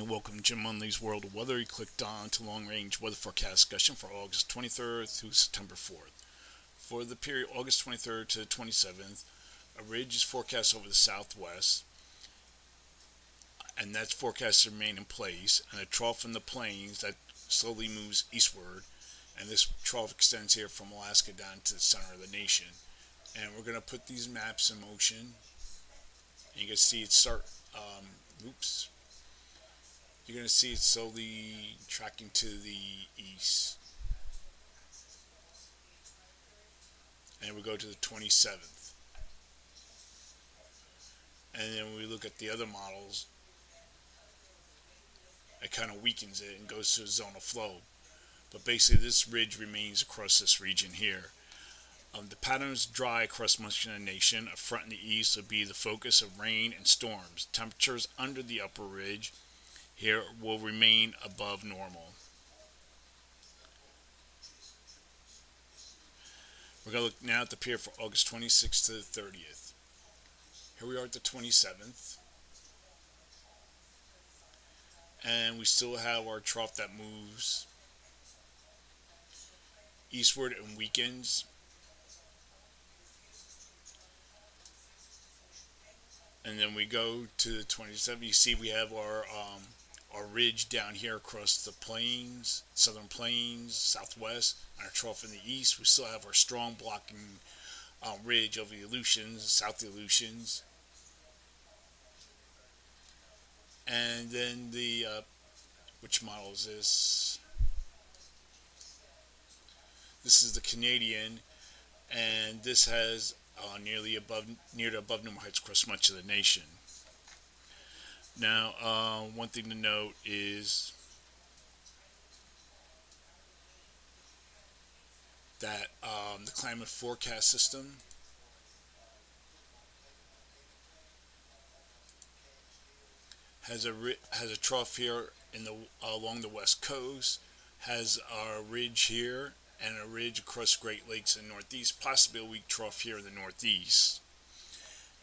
welcome to Jim Munley's World of Weather. You clicked on to long range weather forecast discussion for August 23rd through September 4th. For the period August 23rd to 27th, a ridge is forecast over the southwest, and that's forecast to remain in place, and a trough in the plains that slowly moves eastward, and this trough extends here from Alaska down to the center of the nation. And we're going to put these maps in motion, and you can see it start, you're going to see it slowly tracking to the east. And we go to the 27th. And then when we look at the other models, it kind of weakens it and goes to a zone of flow. But basically this ridge remains across this region here. The pattern is dry across much of the nation. A front in the east will be the focus of rain and storms. Temperatures under the upper ridge here will remain above normal. We're going to look now at the period for August 26th to the 30th. Here we are at the 27th. And we still have our trough that moves eastward and weakens. And then we go to the 27th. You see we have our ridge down here across the plains, southern plains, southwest, and our trough in the east. We still have our strong blocking ridge over the Aleutians, south of the Aleutians. And then the, which model is this? This is the Canadian, and this has near to above normal heights across much of the nation. Now, one thing to note is that the climate forecast system has a trough here in the along the west coast, has a ridge here and a ridge across Great Lakes in the northeast, possibly a weak trough here in the northeast.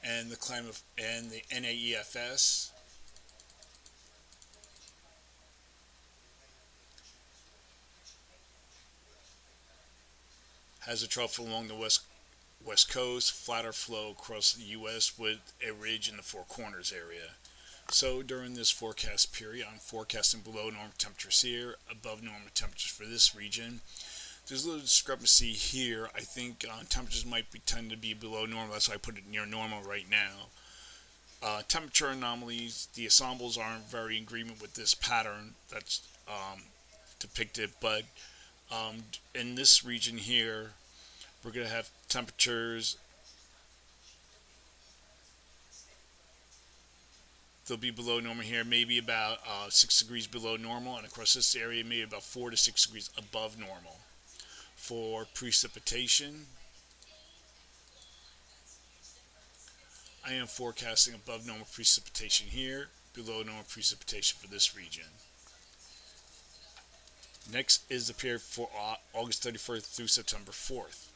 And the climate and the NAEFS has a trough along the west coast, flatter flow across the U.S. with a ridge in the Four Corners area. So during this forecast period, I'm forecasting below normal temperatures here, above normal temperatures for this region. There's a little discrepancy here. I think temperatures might tend to be below normal. That's why I put it near normal right now. Temperature anomalies, the ensembles aren't very in agreement with this pattern that's depicted, but in this region here, we're going to have temperatures. They'll be below normal here, maybe about 6 degrees below normal, and across this area, maybe about 4 to 6 degrees above normal. For precipitation, I am forecasting above normal precipitation here, below normal precipitation for this region. Next is the period for August 31st through September 4th.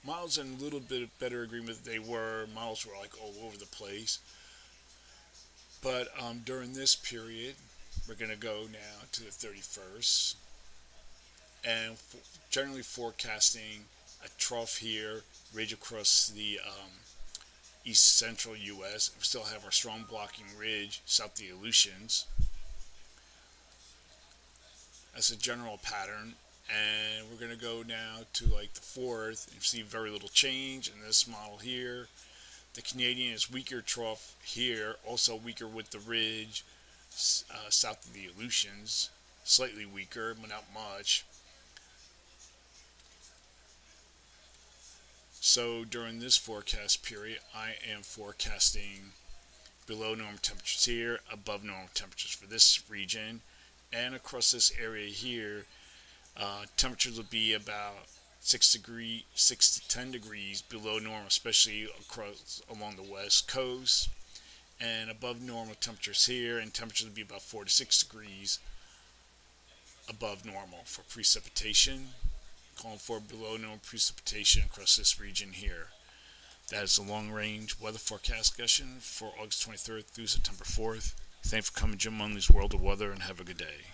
Models in a little bit better agreement than they were. Models were like all over the place. But during this period, we're going to go now to the 31st. And generally forecasting a trough here, ridge across the east central U.S. We still have our strong blocking ridge south of the Aleutians. That's a general pattern. And we're going to go now to like the 4th and see very little change in this model here. The Canadian is weaker trough here, also weaker with the ridge south of the Aleutians, slightly weaker, but not much. So during this forecast period, I am forecasting below normal temperatures here, above normal temperatures for this region, and across this area here, temperatures will be about 6 to 10 degrees below normal, especially along the west coast, and above normal temperatures here, and temperatures will be about 4 to 6 degrees above normal for precipitation. Calling for below normal precipitation across this region here. That is the long-range weather forecast session for August 23rd through September 4th. Thanks for coming, Jim Munley's World of Weather, and have a good day.